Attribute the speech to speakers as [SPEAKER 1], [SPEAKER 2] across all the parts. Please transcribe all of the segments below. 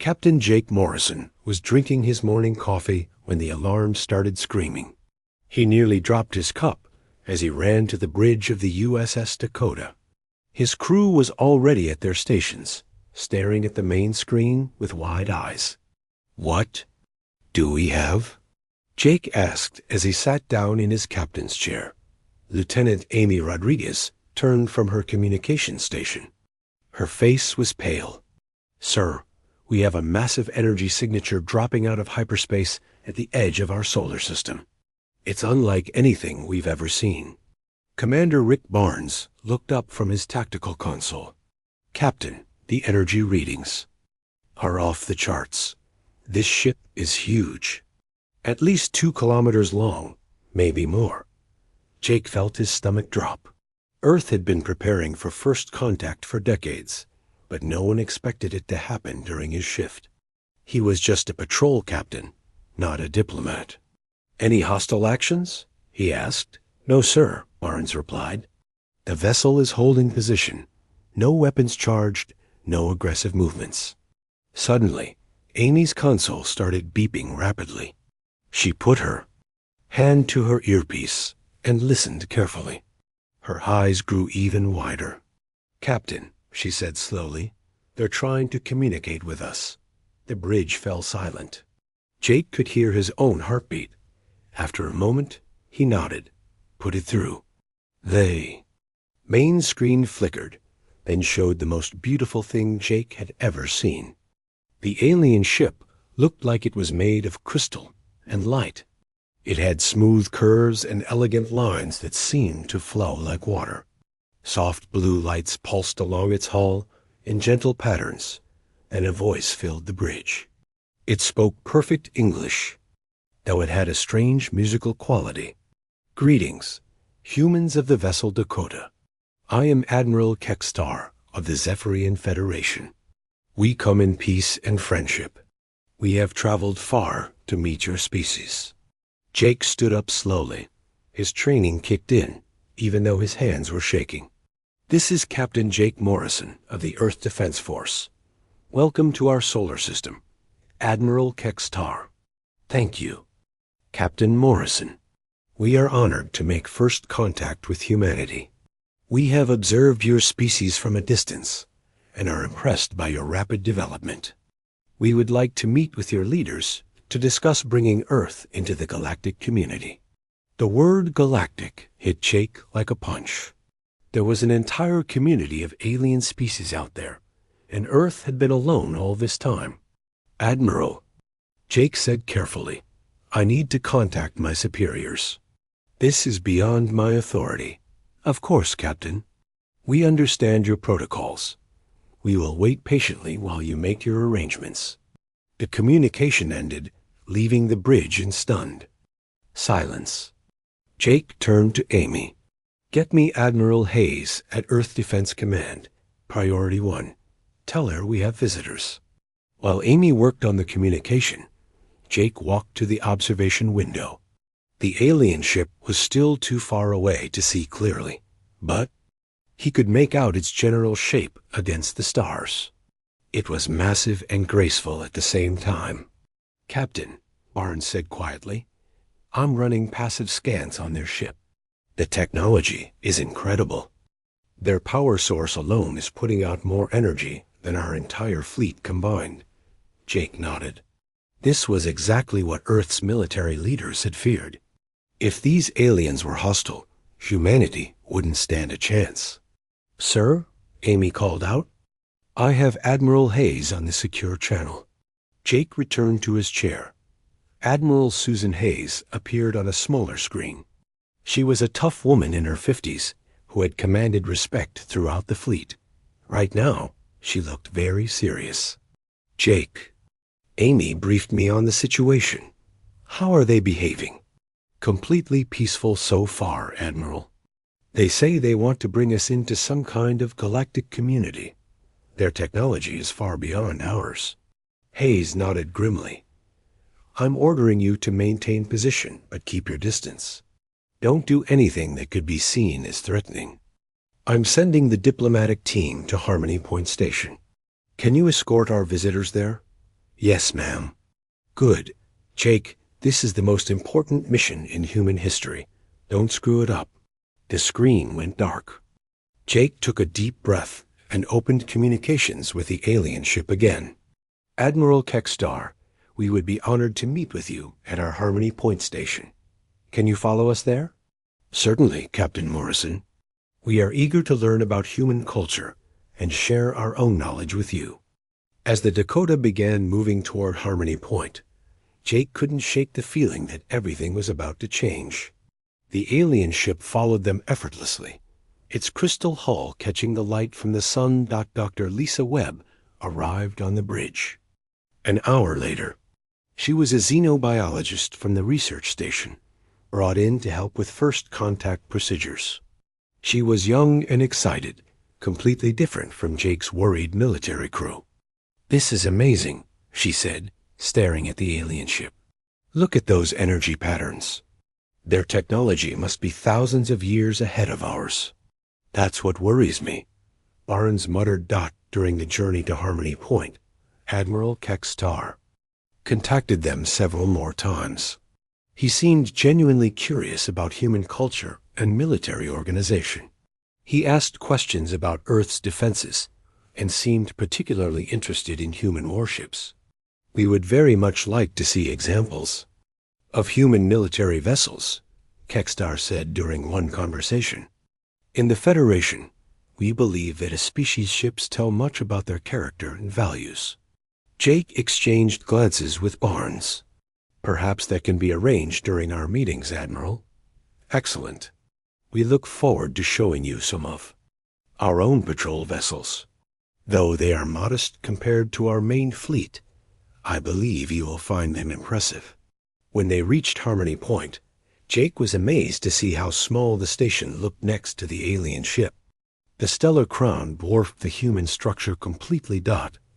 [SPEAKER 1] Captain Jake Morrison was drinking his morning coffee when the alarm started screaming. He nearly dropped his cup as he ran to the bridge of the USS Dakota. His crew was already at their stations, staring at the main screen with wide eyes. "What do we have?" Jake asked as he sat down in his captain's chair. Lieutenant Amy Rodriguez turned from her communication station. Her face was pale. "Sir, we have a massive energy signature dropping out of hyperspace at the edge of our solar system. It's unlike anything we've ever seen." Commander Rick Barnes looked up from his tactical console. "Captain, the energy readings are off the charts. This ship is huge. At least 2 kilometers long, maybe more." Jake felt his stomach drop. Earth had been preparing for first contact for decades, but no one expected it to happen during his shift. He was just a patrol captain, not a diplomat. "Any hostile actions?" he asked. "No, sir," Barnes replied. "The vessel is holding position. No weapons charged, no aggressive movements." Suddenly, Amy's console started beeping rapidly. She put her hand to her earpiece and listened carefully. Her eyes grew even wider. "Captain," she said slowly, "they're trying to communicate with us." The bridge fell silent. Jake could hear his own heartbeat. After a moment, he nodded. "Put it through." They. Main screen flickered, then showed the most beautiful thing Jake had ever seen. The alien ship looked like it was made of crystal and light. It had smooth curves and elegant lines that seemed to flow like water. Soft blue lights pulsed along its hull in gentle patterns, and a voice filled the bridge. It spoke perfect English, though it had a strange musical quality. "Greetings, humans of the vessel Dakota. I am Admiral Kekstar of the Zephyrian Federation. We come in peace and friendship. We have traveled far to meet your species." Jake stood up slowly. His training kicked in, even though his hands were shaking. "This is Captain Jake Morrison of the Earth Defense Force. Welcome to our solar system. Admiral Kekstar." "Thank you, Captain Morrison. We are honored to make first contact with humanity. We have observed your species from a distance and are impressed by your rapid development. We would like to meet with your leaders to discuss bringing Earth into the galactic community." The word galactic hit Jake like a punch. There was an entire community of alien species out there, and Earth had been alone all this time. "Admiral," Jake said carefully, "I need to contact my superiors. This is beyond my authority." "Of course, Captain. We understand your protocols. We will wait patiently while you make your arrangements." The communication ended, leaving the bridge in stunned silence. Jake turned to Amy. "Get me Admiral Hayes at Earth Defense Command, Priority 1. Tell her we have visitors." While Amy worked on the communication, Jake walked to the observation window. The alien ship was still too far away to see clearly, but he could make out its general shape against the stars. It was massive and graceful at the same time. "Captain," Barnes said quietly, "I'm running passive scans on their ship. The technology is incredible. Their power source alone is putting out more energy than our entire fleet combined." Jake nodded. This was exactly what Earth's military leaders had feared. If these aliens were hostile, humanity wouldn't stand a chance. "Sir," Amy called out, "I have Admiral Hayes on the secure channel." Jake returned to his chair. Admiral Susan Hayes appeared on a smaller screen. She was a tough woman in her 50s who had commanded respect throughout the fleet. Right now, she looked very serious. "Jake, Amy briefed me on the situation. How are they behaving?" "Completely peaceful so far, Admiral. They say they want to bring us into some kind of galactic community. Their technology is far beyond ours." Hayes nodded grimly. "I'm ordering you to maintain position, but keep your distance. Don't do anything that could be seen as threatening. I'm sending the diplomatic team to Harmony Point Station. Can you escort our visitors there?" Yes, ma'am. Good. Jake, this is the most important mission in human history. Don't screw it up. The screen went dark. Jake took a deep breath and opened communications with the alien ship again. Admiral Kekstar, we would be honored to meet with you at our Harmony Point station. Can you follow us there? Certainly, Captain Morrison. We are eager to learn about human culture and share our own knowledge with you. As the Dakota began moving toward Harmony Point, Jake couldn't shake the feeling that everything was about to change. The alien ship followed them effortlessly, its crystal hull catching the light from the sun. Dr. Lisa Webb arrived on the bridge. An hour later, she was a xenobiologist from the research station, brought in to help with first contact procedures. She was young and excited, completely different from Jake's worried military crew. This is amazing, she said, staring at the alien ship. Look at those energy patterns. Their technology must be thousands of years ahead of ours. That's what worries me, Barnes muttered. During the journey to Harmony Point, Admiral Kekstar contacted them several more times. He seemed genuinely curious about human culture and military organization. He asked questions about Earth's defenses and seemed particularly interested in human warships. We would very much like to see examples of human military vessels, Kekstar said during one conversation. In the Federation, we believe that a species' ships tell much about their character and values. Jake exchanged glances with Barnes. Perhaps that can be arranged during our meetings, Admiral. Excellent. We look forward to showing you some of our own patrol vessels. Though they are modest compared to our main fleet, I believe you will find them impressive. When they reached Harmony Point, Jake was amazed to see how small the station looked next to the alien ship. The stellar crown dwarfed the human structure completely.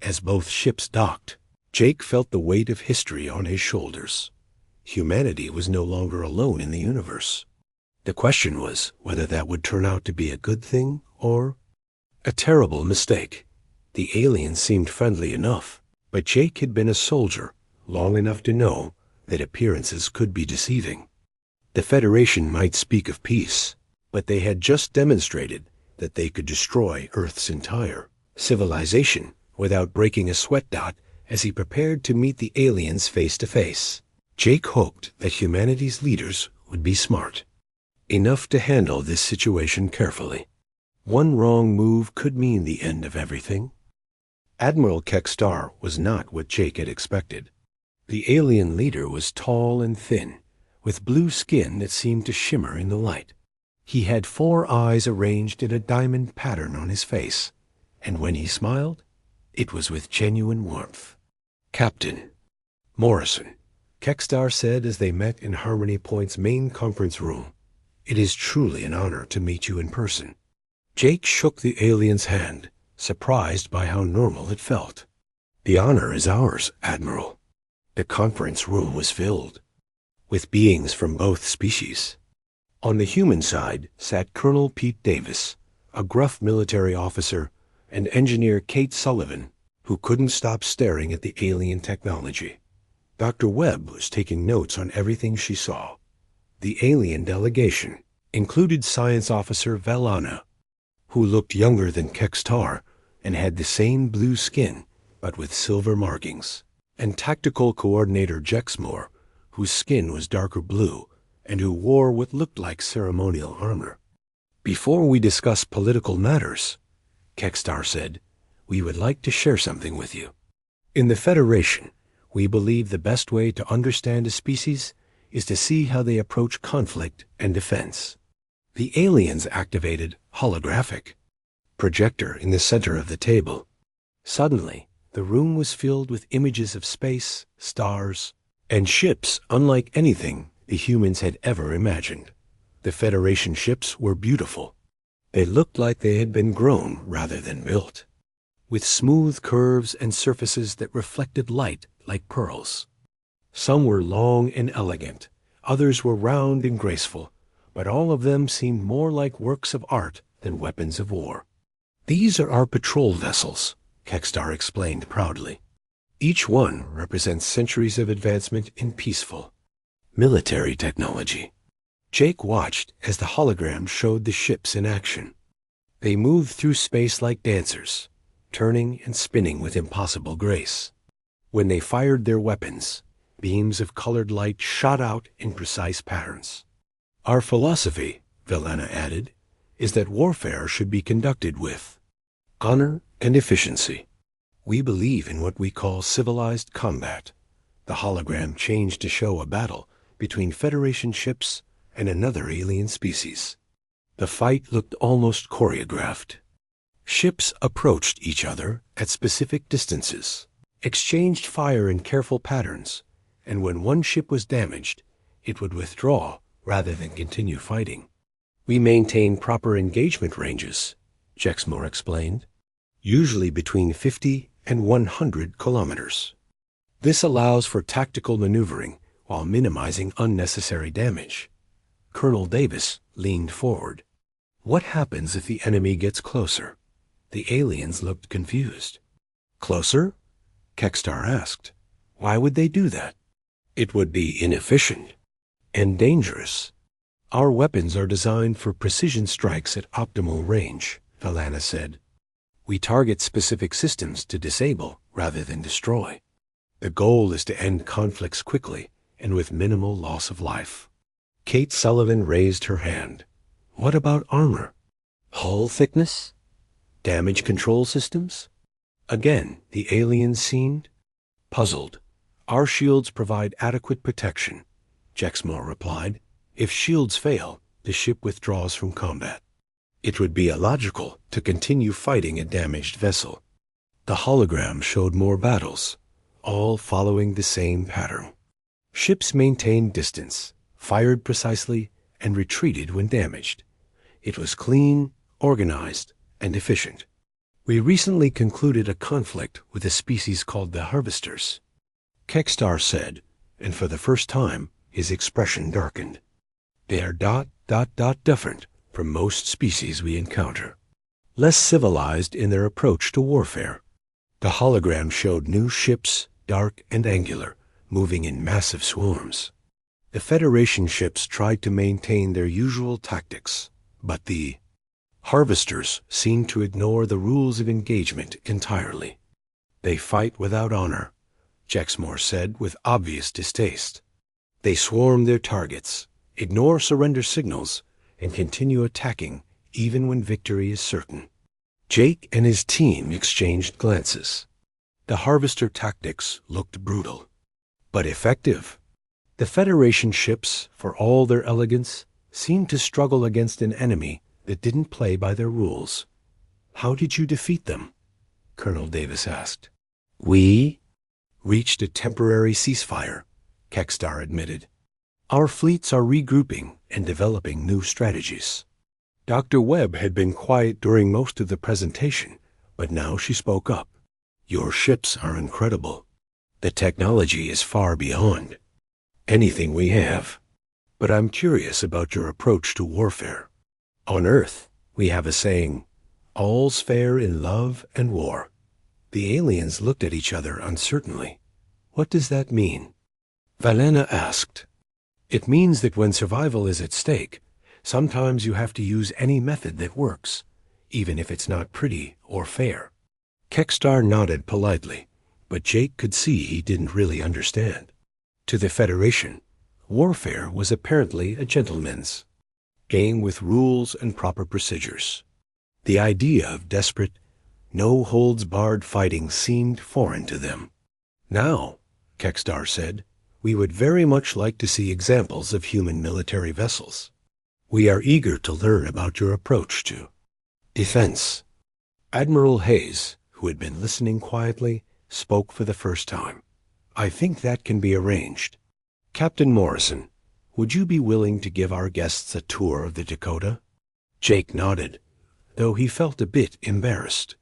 [SPEAKER 1] As both ships docked, Jake felt the weight of history on his shoulders. Humanity was no longer alone in the universe. The question was whether that would turn out to be a good thing or a terrible mistake. The aliens seemed friendly enough, but Jake had been a soldier long enough to know that appearances could be deceiving. The Federation might speak of peace, but they had just demonstrated that they could destroy Earth's entire civilization without breaking a sweat. As he prepared to meet the aliens face to face, Jake hoped that humanity's leaders would be smart enough to handle this situation carefully. One wrong move could mean the end of everything. Admiral Kekstar was not what Jake had expected. The alien leader was tall and thin, with blue skin that seemed to shimmer in the light. He had 4 eyes arranged in a diamond pattern on his face, and when he smiled, it was with genuine warmth. Captain Morrison, Kekstar said as they met in Harmony Point's main conference room. It is truly an honor to meet you in person. Jake shook the alien's hand, surprised by how normal it felt. The honor is ours, Admiral. The conference room was filled with beings from both species. On the human side sat Colonel Pete Davis, a gruff military officer, and engineer Kate Sullivan, who couldn't stop staring at the alien technology. Dr. Webb was taking notes on everything she saw. The alien delegation included Science Officer Velana, who looked younger than Kekstar and had the same blue skin, but with silver markings, and Tactical Coordinator Jexmore, whose skin was darker blue and who wore what looked like ceremonial armor. Before we discuss political matters, Kekstar said, we would like to share something with you. In the Federation, we believe the best way to understand a species is to see how they approach conflict and defense. The aliens activated holographic projector in the center of the table. Suddenly, the room was filled with images of space, stars, and ships unlike anything the humans had ever imagined. The Federation ships were beautiful. They looked like they had been grown rather than built, with smooth curves and surfaces that reflected light like pearls. Some were long and elegant, others were round and graceful, but all of them seemed more like works of art than weapons of war. These are our patrol vessels, Kekstar explained proudly. Each one represents centuries of advancement in peaceful, military technology. Jake watched as the hologram showed the ships in action. They moved through space like dancers, turning and spinning with impossible grace. When they fired their weapons, beams of colored light shot out in precise patterns. Our philosophy, Velena added, is that warfare should be conducted with honor and efficiency. We believe in what we call civilized combat. The hologram changed to show a battle between Federation ships and another alien species. The fight looked almost choreographed. Ships approached each other at specific distances, exchanged fire in careful patterns, and when one ship was damaged, it would withdraw rather than continue fighting. We maintain proper engagement ranges, Jexmore explained, usually between 50 and 100 kilometers. This allows for tactical maneuvering while minimizing unnecessary damage. Colonel Davis leaned forward. What happens if the enemy gets closer? The aliens looked confused. Closer? Kextar asked. Why would they do that? It would be inefficient and dangerous. Our weapons are designed for precision strikes at optimal range, Velena said. We target specific systems to disable rather than destroy. The goal is to end conflicts quickly and with minimal loss of life. Kate Sullivan raised her hand. What about armor? Hull thickness? Damage control systems? Again, the aliens seemed puzzled. Our shields provide adequate protection, Jexmore replied. If shields fail, the ship withdraws from combat. It would be illogical to continue fighting a damaged vessel. The hologram showed more battles, all following the same pattern. Ships maintained distance, fired precisely, and retreated when damaged. It was clean, organized, and efficient. We recently concluded a conflict with a species called the Harvesters, Kextar said, and for the first time his expression darkened. They are different from most species we encounter, less civilized in their approach to warfare. The hologram showed new ships, dark and angular, moving in massive swarms. The Federation ships tried to maintain their usual tactics, but the Harvesters seemed to ignore the rules of engagement entirely. They fight without honor, Jexmore said with obvious distaste. They swarm their targets, ignore surrender signals, and continue attacking even when victory is certain. Jake and his team exchanged glances. The Harvester tactics looked brutal, but effective. The Federation ships, for all their elegance, seemed to struggle against an enemy that didn't play by their rules. How did you defeat them? Colonel Davis asked. We reached a temporary ceasefire, Kextar admitted. Our fleets are regrouping and developing new strategies. Dr. Webb had been quiet during most of the presentation, but now she spoke up. Your ships are incredible. The technology is far beyond anything we have. But I'm curious about your approach to warfare. On Earth, we have a saying, all's fair in love and war. The aliens looked at each other uncertainly. What does that mean? Velena asked. It means that when survival is at stake, sometimes you have to use any method that works, even if it's not pretty or fair. Kextar nodded politely, but Jake could see he didn't really understand. To the Federation, warfare was apparently a gentleman's game with rules and proper procedures. The idea of desperate, no-holds-barred fighting seemed foreign to them. Now, Kextar said, we would very much like to see examples of human military vessels. We are eager to learn about your approach to defense. Admiral Hayes, who had been listening quietly, spoke for the first time. I think that can be arranged. Captain Morrison, would you be willing to give our guests a tour of the Dakota? Jake nodded, though he felt a bit embarrassed.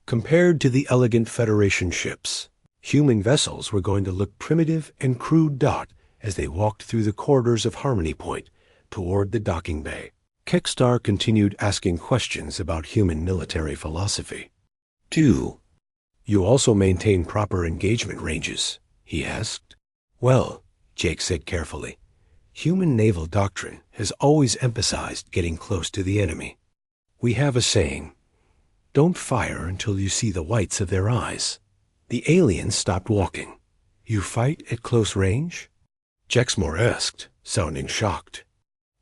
[SPEAKER 1] Compared to the elegant Federation ships, human vessels were going to look primitive and crude as they walked through the corridors of Harmony Point toward the docking bay. Kextar continued asking questions about human military philosophy. 2. You also maintain proper engagement ranges, he asked. Well, Jake said carefully, human naval doctrine has always emphasized getting close to the enemy. We have a saying, don't fire until you see the whites of their eyes. The aliens stopped walking. You fight at close range? Jexmore asked, sounding shocked.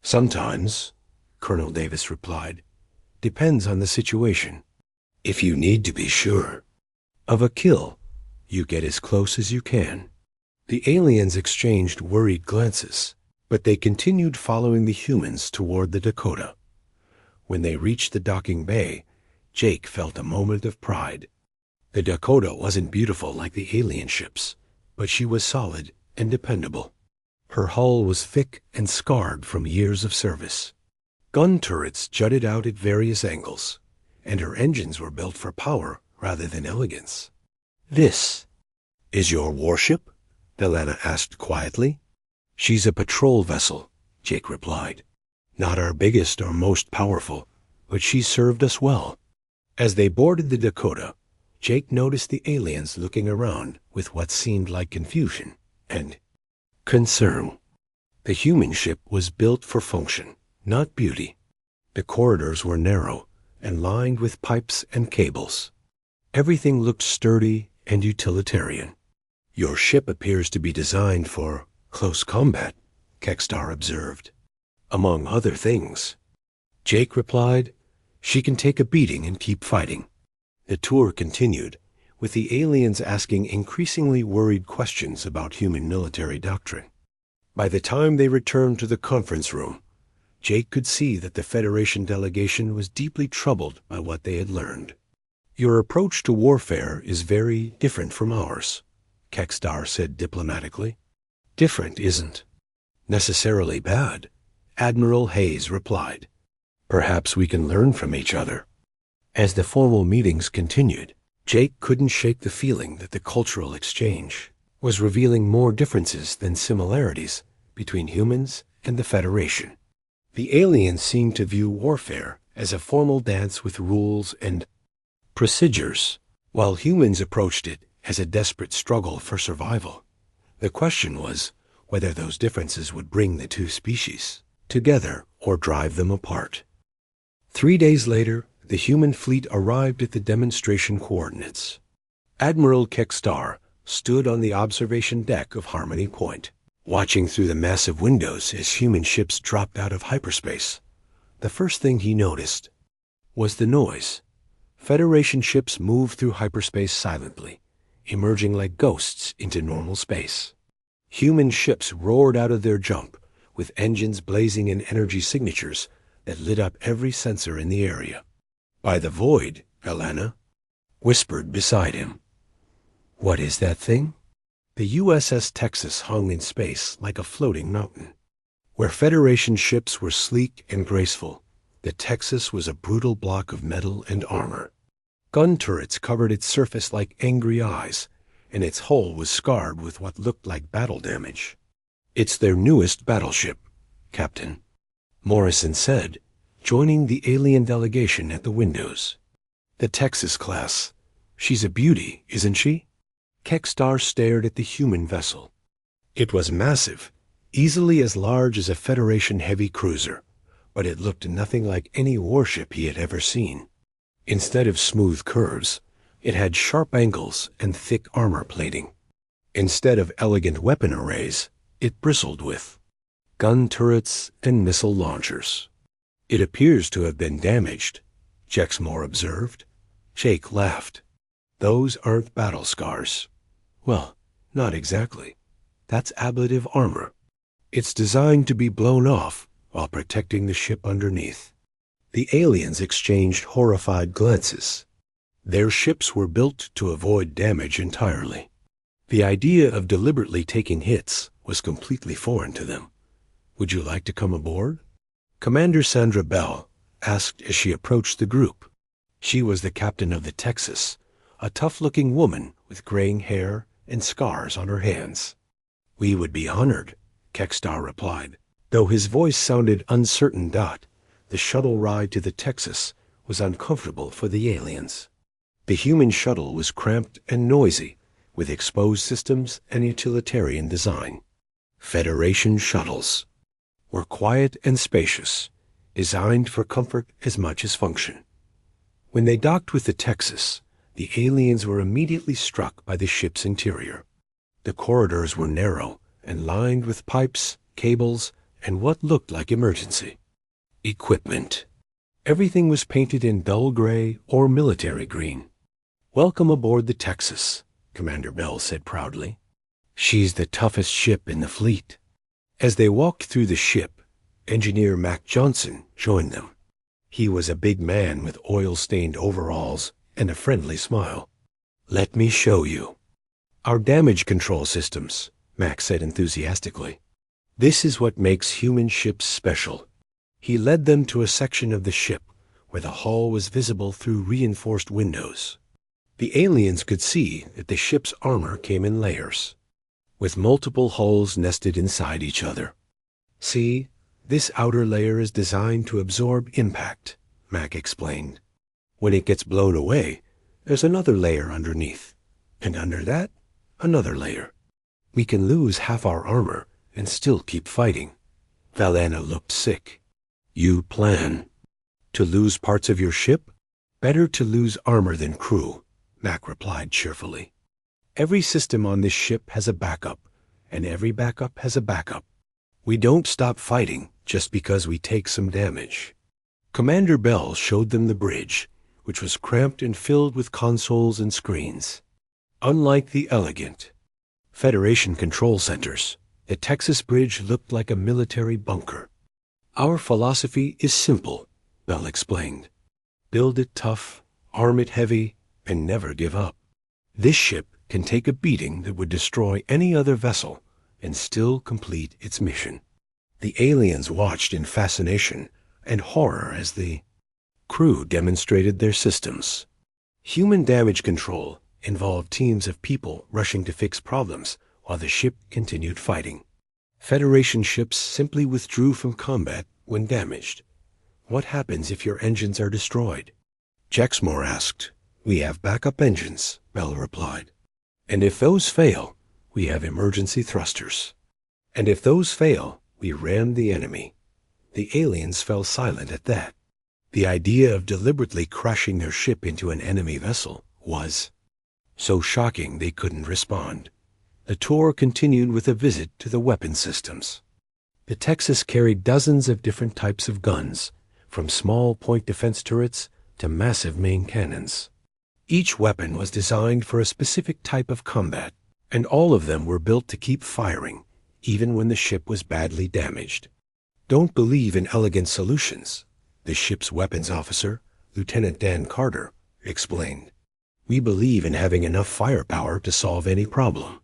[SPEAKER 1] Sometimes, Colonel Davis replied. Depends on the situation. If you need to be sure of a kill, you get as close as you can. The aliens exchanged worried glances, but they continued following the humans toward the Dakota. When they reached the docking bay, Jake felt a moment of pride. The Dakota wasn't beautiful like the alien ships, but she was solid and dependable. Her hull was thick and scarred from years of service. Gun turrets jutted out at various angles, and her engines were built for power rather than elegance. This is your warship? Delana asked quietly. She's a patrol vessel, Jake replied. Not our biggest or most powerful, but she served us well. As they boarded the Dakota, Jake noticed the aliens looking around with what seemed like confusion and concern. The human ship was built for function, not beauty. The corridors were narrow and lined with pipes and cables. Everything looked sturdy and utilitarian. Your ship appears to be designed for close combat, Kekstar observed. Among other things. Jake replied, she can take a beating and keep fighting. The tour continued, with the aliens asking increasingly worried questions about human military doctrine. By the time they returned to the conference room, Jake could see that the Federation delegation was deeply troubled by what they had learned. Your approach to warfare is very different from ours, Kekstar said diplomatically. Different isn't necessarily bad, Admiral Hayes replied. Perhaps we can learn from each other. As the formal meetings continued, Jake couldn't shake the feeling that the cultural exchange was revealing more differences than similarities between humans and the Federation. The aliens seemed to view warfare as a formal dance with rules and procedures, while humans approached it as a desperate struggle for survival. The question was whether those differences would bring the two species together or drive them apart. 3 days later, the human fleet arrived at the demonstration coordinates. Admiral Kekstar stood on the observation deck of Harmony Point, watching through the massive windows as human ships dropped out of hyperspace. The first thing he noticed was the noise. Federation ships moved through hyperspace silently, emerging like ghosts into normal space. Human ships roared out of their jump, with engines blazing in energy signatures that lit up every sensor in the area. By the void, Alana whispered beside him. What is that thing? The USS Texas hung in space like a floating mountain. Where Federation ships were sleek and graceful, the Texas was a brutal block of metal and armor. Gun turrets covered its surface like angry eyes, and its hull was scarred with what looked like battle damage. It's their newest battleship, Captain, Morrison said, joining the alien delegation at the windows. The Texas class. She's a beauty, isn't she? Kekstar stared at the human vessel. It was massive, easily as large as a Federation heavy cruiser, but it looked nothing like any warship he had ever seen. Instead of smooth curves, it had sharp angles and thick armor plating. Instead of elegant weapon arrays, it bristled with gun turrets and missile launchers. It appears to have been damaged, Jexmore observed. Jake laughed. Those aren't battle scars. Well, not exactly. That's ablative armor. It's designed to be blown off while protecting the ship underneath. The aliens exchanged horrified glances. Their ships were built to avoid damage entirely. The idea of deliberately taking hits was completely foreign to them. Would you like to come aboard? Commander Sandra Bell asked as she approached the group. She was the captain of the Texas, a tough-looking woman with graying hair and scars on her hands. We would be honored, Kekstar replied. Though his voice sounded uncertain, the shuttle ride to the Texas was uncomfortable for the aliens. The human shuttle was cramped and noisy, with exposed systems and utilitarian design. Federation shuttles were quiet and spacious, designed for comfort as much as function. When they docked with the Texas, the aliens were immediately struck by the ship's interior. The corridors were narrow and lined with pipes, cables, and what looked like emergency equipment. Everything was painted in dull gray or military green. "Welcome aboard the Texas," Commander Bell said proudly. "She's the toughest ship in the fleet." As they walked through the ship, Engineer Mac Johnson joined them. He was a big man with oil-stained overalls and a friendly smile. "Let me show you our damage control systems," Mac said enthusiastically. "This is what makes human ships special." He led them to a section of the ship where the hull was visible through reinforced windows. The aliens could see that the ship's armor came in layers, with multiple hulls nested inside each other. "See, this outer layer is designed to absorb impact," Mac explained. "When it gets blown away, there's another layer underneath, and under that, another layer. We can lose half our armor and still keep fighting." Valana looked sick. "You plan to lose parts of your ship? Better to lose armor than crew," Mac replied cheerfully. "Every system on this ship has a backup, and every backup has a backup. We don't stop fighting just because we take some damage." Commander Bell showed them the bridge, which was cramped and filled with consoles and screens. Unlike the elegant Federation control centers, the Texas bridge looked like a military bunker. "Our philosophy is simple," Bell explained. "Build it tough, arm it heavy, and never give up. This ship can take a beating that would destroy any other vessel and still complete its mission." The aliens watched in fascination and horror as the crew demonstrated their systems. Human damage control involved teams of people rushing to fix problems while the ship continued fighting. Federation ships simply withdrew from combat when damaged. "What happens if your engines are destroyed?" Jexmore asked. "We have backup engines," Bell replied. "And if those fail, we have emergency thrusters. And if those fail, we ram the enemy." The aliens fell silent at that. The idea of deliberately crashing their ship into an enemy vessel was so shocking they couldn't respond. The tour continued with a visit to the weapon systems. The Texas carried dozens of different types of guns, from small point defense turrets to massive main cannons. Each weapon was designed for a specific type of combat, and all of them were built to keep firing, even when the ship was badly damaged. "Don't believe in elegant solutions," the ship's weapons officer, Lieutenant Dan Carter, explained. "We believe in having enough firepower to solve any problem."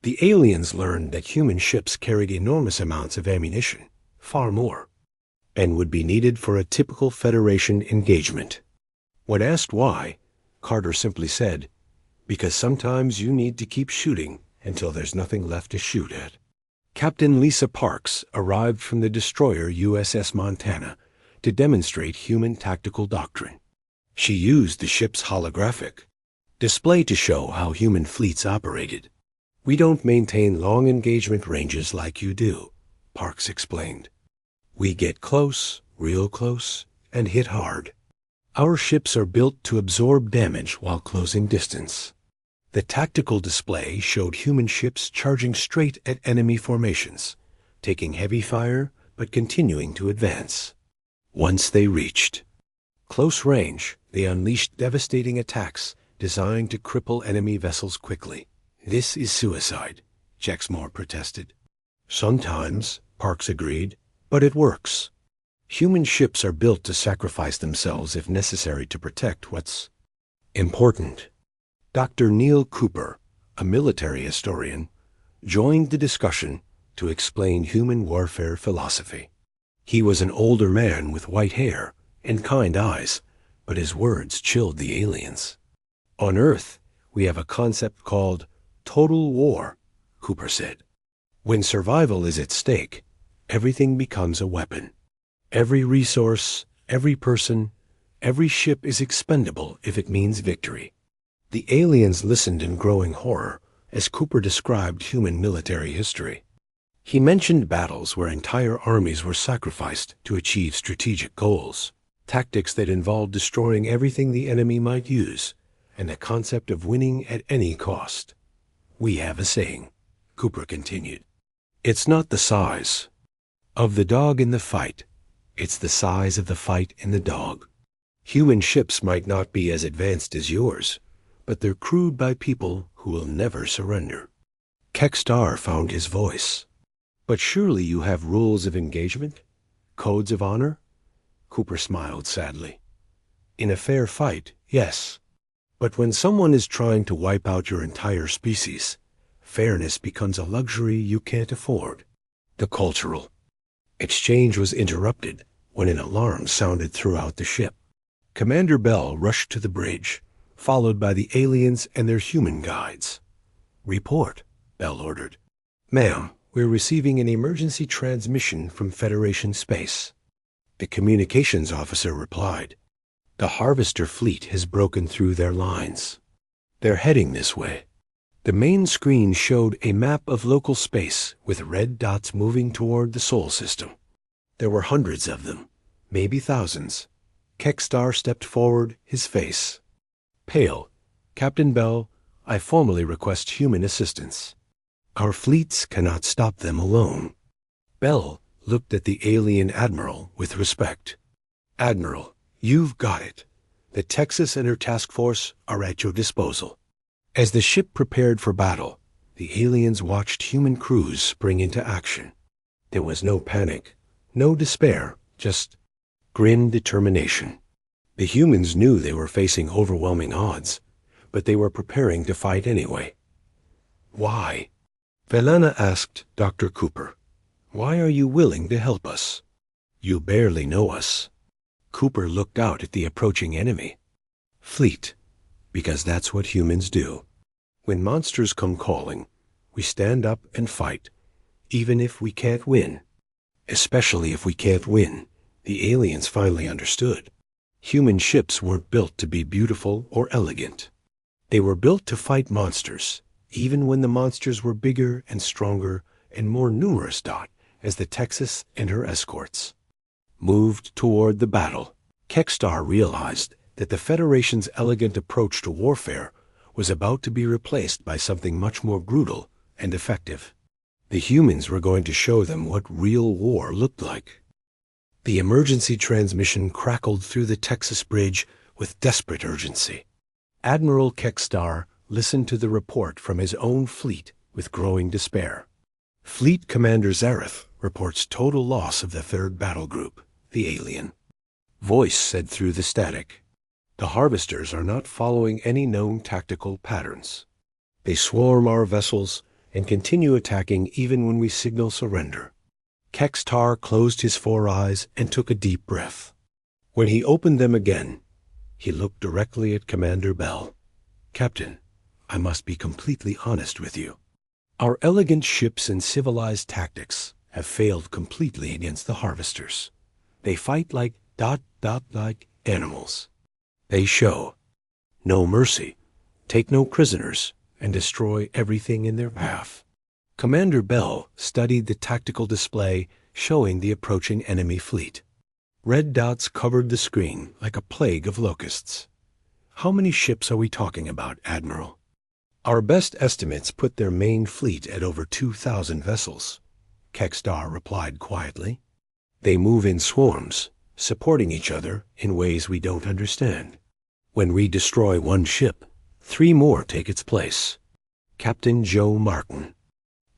[SPEAKER 1] The aliens learned that human ships carried enormous amounts of ammunition, far more, and would be needed for a typical Federation engagement. When asked why, Carter simply said, "Because sometimes you need to keep shooting until there's nothing left to shoot at." Captain Lisa Parks arrived from the destroyer USS Montana to demonstrate human tactical doctrine. She used the ship's holographic display to show how human fleets operated. "We don't maintain long engagement ranges like you do," Parks explained. "We get close, real close, and hit hard. Our ships are built to absorb damage while closing distance." The tactical display showed human ships charging straight at enemy formations, taking heavy fire but continuing to advance. Once they reached close range, they unleashed devastating attacks designed to cripple enemy vessels quickly. "This is suicide," Jexmore protested. "Sometimes," Parks agreed, "but it works. Human ships are built to sacrifice themselves if necessary to protect what's important." Dr. Neil Cooper, a military historian, joined the discussion to explain human warfare philosophy. He was an older man with white hair and kind eyes, but his words chilled the aliens. "On Earth, we have a concept called total war," Cooper said. "When survival is at stake, everything becomes a weapon. Every resource, every person, every ship is expendable if it means victory. The aliens listened in growing horror as Cooper described human military history. He mentioned battles where entire armies were sacrificed to achieve strategic goals, tactics that involved destroying everything the enemy might use, and the concept of winning at any cost. "We have a saying," Cooper continued. "It's not the size of the dog in the fight, it's the size of the fight in the dog." Human ships might not be as advanced as yours, but they're crewed by people who will never surrender. Kekstar found his voice. "But surely you have rules of engagement? Codes of honor?" Cooper smiled sadly. "In a fair fight, yes. But when someone is trying to wipe out your entire species, fairness becomes a luxury you can't afford." The cultural exchange was interrupted when an alarm sounded throughout the ship. Commander Bell rushed to the bridge, followed by the aliens and their human guides. "Report," Bell ordered. "Ma'am, we're receiving an emergency transmission from Federation space." The communications officer replied, "The Harvester fleet has broken through their lines. They're heading this way." The main screen showed a map of local space with red dots moving toward the Sol system. There were hundreds of them, maybe thousands. Kekstar stepped forward, his face pale. "Captain Bell, I formally request human assistance. Our fleets cannot stop them alone." Bell looked at the alien admiral with respect. "Admiral, you've got it. The Texas and her task force are at your disposal." As the ship prepared for battle, the aliens watched human crews spring into action. There was no panic, no despair, just grim determination. The humans knew they were facing overwhelming odds, but they were preparing to fight anyway. "Why?" Velana asked Dr. Cooper. "Why are you willing to help us? You barely know us." Cooper looked out at the approaching enemy. "Fleet, because that's what humans do. When monsters come calling, we stand up and fight, even if we can't win. Especially if we can't win," the aliens finally understood. Human ships weren't built to be beautiful or elegant. They were built to fight monsters, even when the monsters were bigger and stronger and more numerous. As the Texas and her escorts moved toward the battle, Kekstar realized that the Federation's elegant approach to warfare was about to be replaced by something much more brutal and effective. The humans were going to show them what real war looked like. The emergency transmission crackled through the Texas bridge with desperate urgency. Admiral Kekstar listened to the report from his own fleet with growing despair. "Fleet Commander Zareth reports total loss of the 3rd Battle Group, the alien." Voice said through the static, "The Harvesters are not following any known tactical patterns. They swarm our vessels and continue attacking even when we signal surrender." Kekstar closed his 4 eyes and took a deep breath. When he opened them again, he looked directly at Commander Bell. "Captain, I must be completely honest with you. Our elegant ships and civilized tactics have failed completely against the Harvesters. They fight like like animals. They show no mercy, take no prisoners, and destroy everything in their path." Commander Bell studied the tactical display showing the approaching enemy fleet. Red dots covered the screen like a plague of locusts. "How many ships are we talking about, Admiral?" "Our best estimates put their main fleet at over 2,000 vessels," Kekstar replied quietly. "They move in swarms, supporting each other in ways we don't understand. When we destroy one ship, 3 more take its place." Captain Joe Martin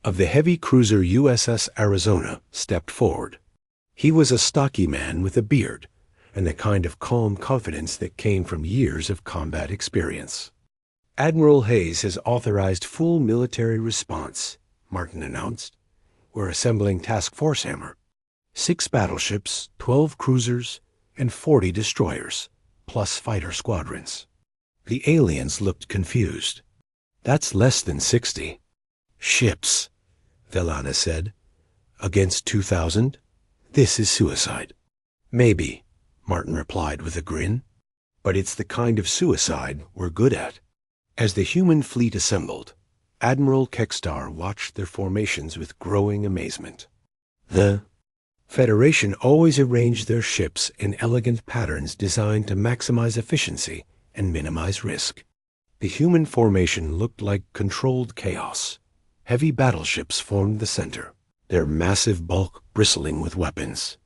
[SPEAKER 1] of the heavy cruiser USS Arizona stepped forward. He was a stocky man with a beard and the kind of calm confidence that came from years of combat experience. "Admiral Hayes has authorized full military response," Martin announced. "We're assembling Task Force Hammer. 6 battleships, 12 cruisers, and 40 destroyers, plus fighter squadrons." The aliens looked confused. "That's less than 60. "Ships," Velana said. "Against 2,000? This is suicide." "Maybe," Martin replied with a grin. "But it's the kind of suicide we're good at." As the human fleet assembled, Admiral Kekstar watched their formations with growing amazement. The Federation always arranged their ships in elegant patterns designed to maximize efficiency and minimize risk. The human formation looked like controlled chaos. Heavy battleships formed the center, their massive bulk bristling with weapons.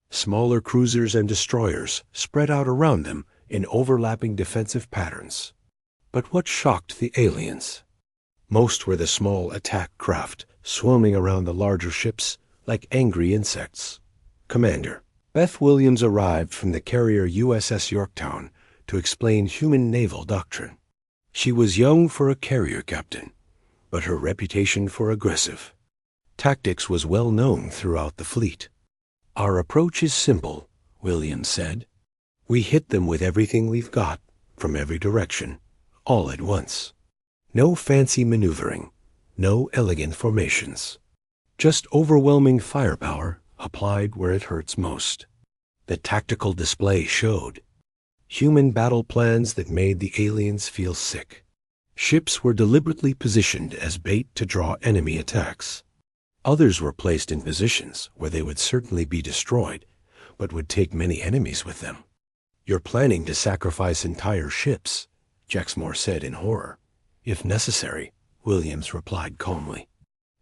[SPEAKER 1] Smaller cruisers and destroyers spread out around them in overlapping defensive patterns. But what shocked the aliens? Most were the small attack craft swarming around the larger ships like angry insects. Commander, Beth Williams arrived from the carrier USS Yorktown to explain human naval doctrine. She was young for a carrier captain, but her reputation for aggressive tactics was well known throughout the fleet. Our approach is simple, Williams said. We hit them with everything we've got, from every direction, all at once. No fancy maneuvering, no elegant formations. Just overwhelming firepower applied where it hurts most. The tactical display showed human battle plans that made the aliens feel sick. Ships were deliberately positioned as bait to draw enemy attacks. Others were placed in positions where they would certainly be destroyed, but would take many enemies with them. You're planning to sacrifice entire ships, Jexmore said in horror. If necessary, Williams replied calmly.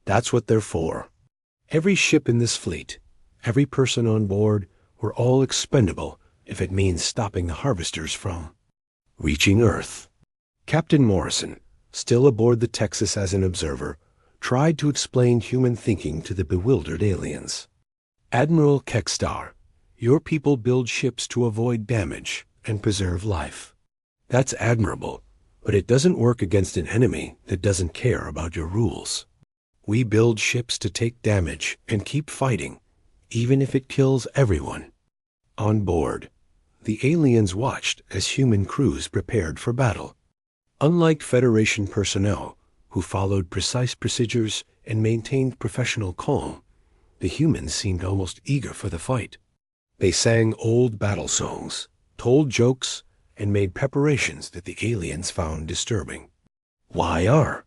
[SPEAKER 1] That's what they're for. Every ship in this fleet, every person on board, were all expendable if it means stopping the harvesters from reaching Earth. Captain Morrison, still aboard the Texas as an observer, tried to explain human thinking to the bewildered aliens. Admiral Kekstar, your people build ships to avoid damage and preserve life. That's admirable, but it doesn't work against an enemy that doesn't care about your rules. We build ships to take damage and keep fighting, even if it kills everyone. On board, the aliens watched as human crews prepared for battle. Unlike Federation personnel, who followed precise procedures and maintained professional calm, the humans seemed almost eager for the fight. They sang old battle songs, told jokes, and made preparations that the aliens found disturbing. Why are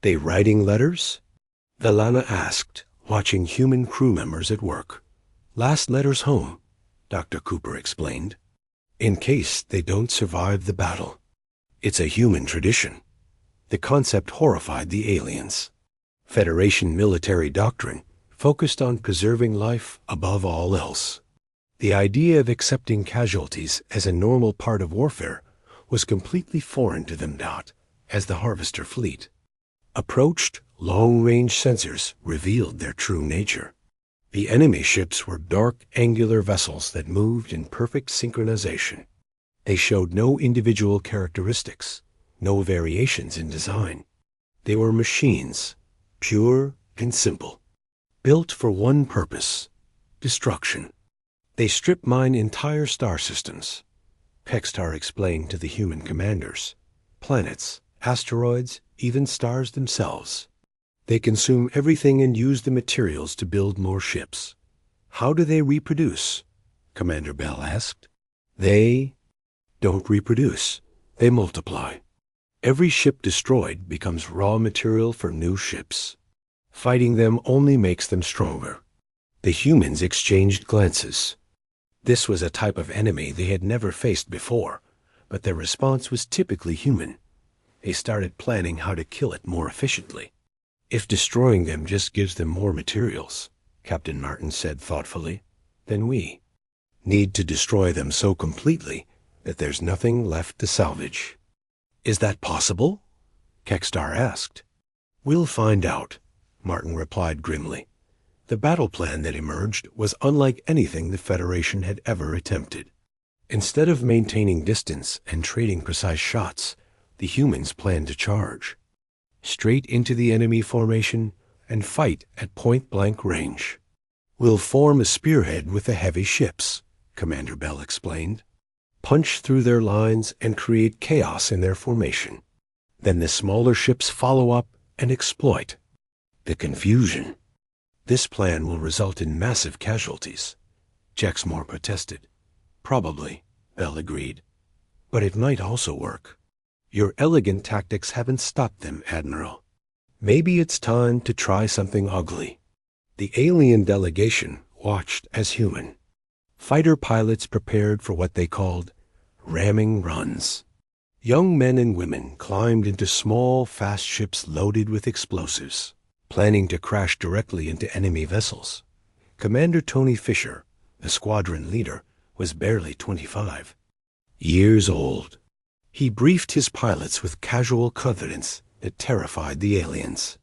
[SPEAKER 1] they writing letters? Velana asked, watching human crew members at work. Last letters home, Dr. Cooper explained, in case they don't survive the battle. It's a human tradition. The concept horrified the aliens. Federation military doctrine focused on preserving life above all else. The idea of accepting casualties as a normal part of warfare was completely foreign to them. As the harvester fleet approached, long-range sensors revealed their true nature. The enemy ships were dark, angular vessels that moved in perfect synchronization. They showed no individual characteristics, no variations in design. They were machines, pure and simple, built for one purpose: destruction. They strip mine entire star systems, Kekstar explained to the human commanders. Planets, asteroids, even stars themselves. They consume everything and use the materials to build more ships. How do they reproduce? Commander Bell asked. They don't reproduce. They multiply. Every ship destroyed becomes raw material for new ships. Fighting them only makes them stronger. The humans exchanged glances. This was a type of enemy they had never faced before, but their response was typically human. They started planning how to kill it more efficiently. If destroying them just gives them more materials, Captain Martin said thoughtfully, then we need to destroy them so completely that there's nothing left to salvage. Is that possible? Kekstar asked. We'll find out, Martin replied grimly. The battle plan that emerged was unlike anything the Federation had ever attempted. Instead of maintaining distance and trading precise shots, the humans planned to charge straight into the enemy formation and fight at point-blank range. We'll form a spearhead with the heavy ships, Commander Bell explained. Punch through their lines and create chaos in their formation. Then the smaller ships follow up and exploit the confusion. This plan will result in massive casualties, Jexmore protested. Probably, Bell agreed. But it might also work. Your elegant tactics haven't stopped them, Admiral. Maybe it's time to try something ugly." The alien delegation watched as human fighter pilots prepared for what they called ramming runs. Young men and women climbed into small, fast ships loaded with explosives, planning to crash directly into enemy vessels. Commander Tony Fisher, the squadron leader, was barely 25 years old. He briefed his pilots with casual confidence that terrified the aliens.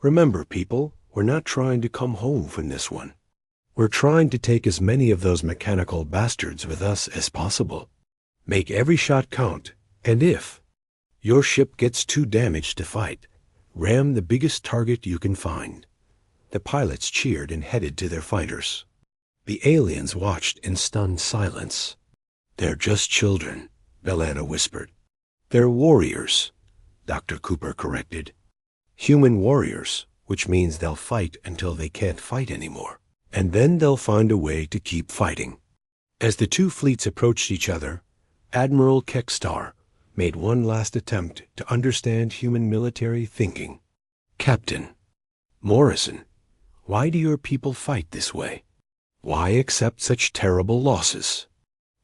[SPEAKER 1] "Remember, people, we're not trying to come home from this one. We're trying to take as many of those mechanical bastards with us as possible. Make every shot count, and if your ship gets too damaged to fight, ram the biggest target you can find." The pilots cheered and headed to their fighters. The aliens watched in stunned silence. "They're just children," Bellana whispered. "They're warriors," Dr. Cooper corrected. "Human warriors, which means they'll fight until they can't fight anymore. And then they'll find a way to keep fighting." As the two fleets approached each other, Admiral Kekstar made one last attempt to understand human military thinking. "Captain Morrison, why do your people fight this way? Why accept such terrible losses?"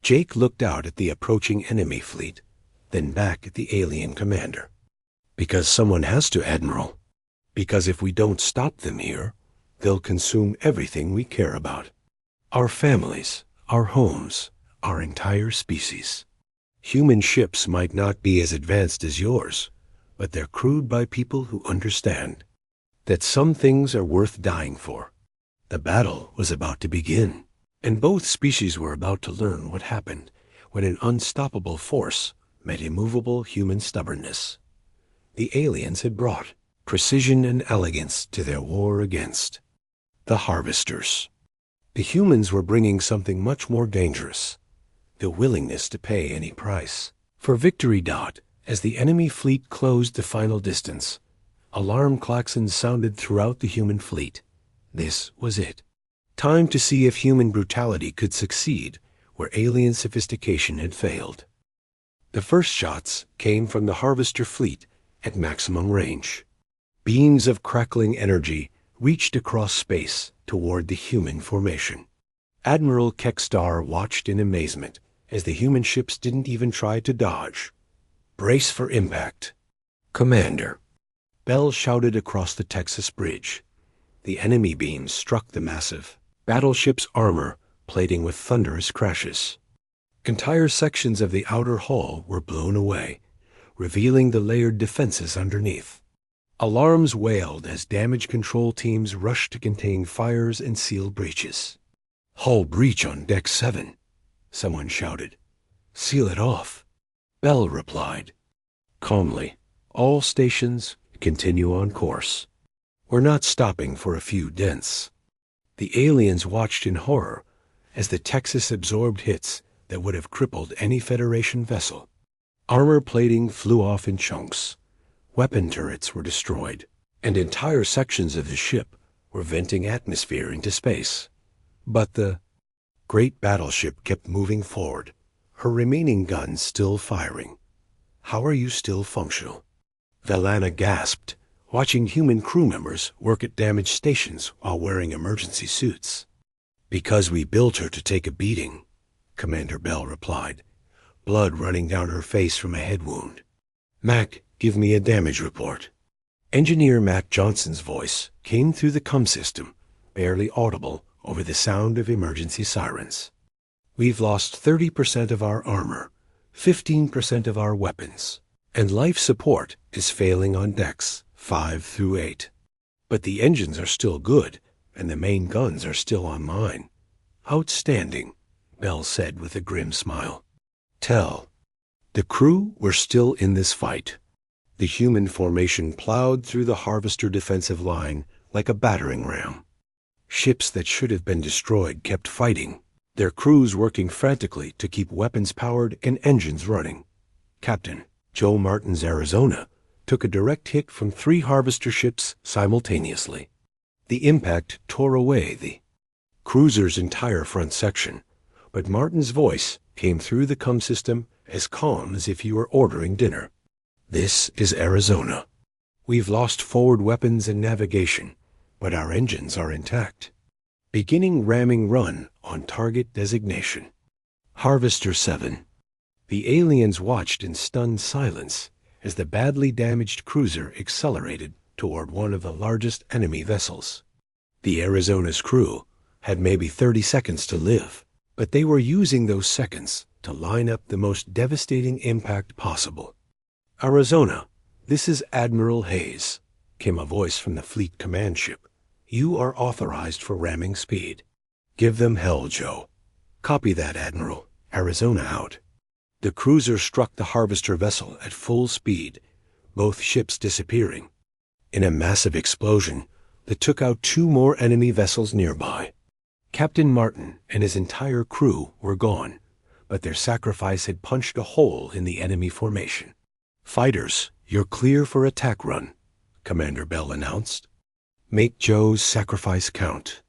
[SPEAKER 1] Jake looked out at the approaching enemy fleet, then back at the alien commander. "Because someone has to, Admiral. Because if we don't stop them here, they'll consume everything we care about. Our families, our homes, our entire species. Human ships might not be as advanced as yours, but they're crewed by people who understand that some things are worth dying for." The battle was about to begin, and both species were about to learn what happened when an unstoppable force met immovable human stubbornness. The aliens had brought precision and elegance to their war against the harvesters. The humans were bringing something much more dangerous: the willingness to pay any price for victory. As the enemy fleet closed the final distance, alarm klaxons sounded throughout the human fleet. This was it. Time to see if human brutality could succeed where alien sophistication had failed. The first shots came from the harvester fleet at maximum range. Beams of crackling energy reached across space toward the human formation. Admiral Kekstar watched in amazement as the human ships didn't even try to dodge. "Brace for impact, Commander," Bell shouted across the Texas bridge. The enemy beams struck the massive battleship's armor, plating with thunderous crashes. Entire sections of the outer hull were blown away, revealing the layered defenses underneath. Alarms wailed as damage control teams rushed to contain fires and seal breaches. "Hull breach on Deck 7, someone shouted. "Seal it off," Bell replied. Calmly, "All stations continue on course. We're not stopping for a few dents." The aliens watched in horror as the Texas absorbed hits that would have crippled any Federation vessel. Armor plating flew off in chunks. Weapon turrets were destroyed, and entire sections of the ship were venting atmosphere into space. But the great battleship kept moving forward, her remaining guns still firing. "How are you still functional?" Velana gasped, watching human crew members work at damaged stations while wearing emergency suits. "Because we built her to take a beating," Commander Bell replied, blood running down her face from a head wound. "Mac, give me a damage report." Engineer Mac Johnson's voice came through the comm system, barely audible over the sound of emergency sirens. "We've lost 30% of our armor, 15% of our weapons, and life support is failing on decks 5 through 8. But the engines are still good, and the main guns are still online." "Outstanding," Bell said with a grim smile. "Tell the crew we're still in this fight." The human formation plowed through the harvester defensive line like a battering ram. Ships that should have been destroyed kept fighting, their crews working frantically to keep weapons powered and engines running. Captain Joe Martin's Arizona took a direct hit from 3 harvester ships simultaneously. The impact tore away the cruiser's entire front section, but Martin's voice came through the comm system as calm as if he were ordering dinner. This is Arizona. We've lost forward weapons and navigation, but our engines are intact. Beginning ramming run on target designation. Harvester 7. The aliens watched in stunned silence as the badly damaged cruiser accelerated toward one of the largest enemy vessels. The Arizona's crew had maybe 30 seconds to live, but they were using those seconds to line up the most devastating impact possible. Arizona, this is Admiral Hayes, came a voice from the fleet command ship. You are authorized for ramming speed. Give them hell, Joe. Copy that, Admiral. Arizona out. The cruiser struck the harvester vessel at full speed, both ships disappearing. In a massive explosion that took out 2 more enemy vessels nearby. Captain Martin and his entire crew were gone, but their sacrifice had punched a hole in the enemy formation. Fighters, you're clear for attack run, Commander Bell announced. Make Joe's sacrifice count.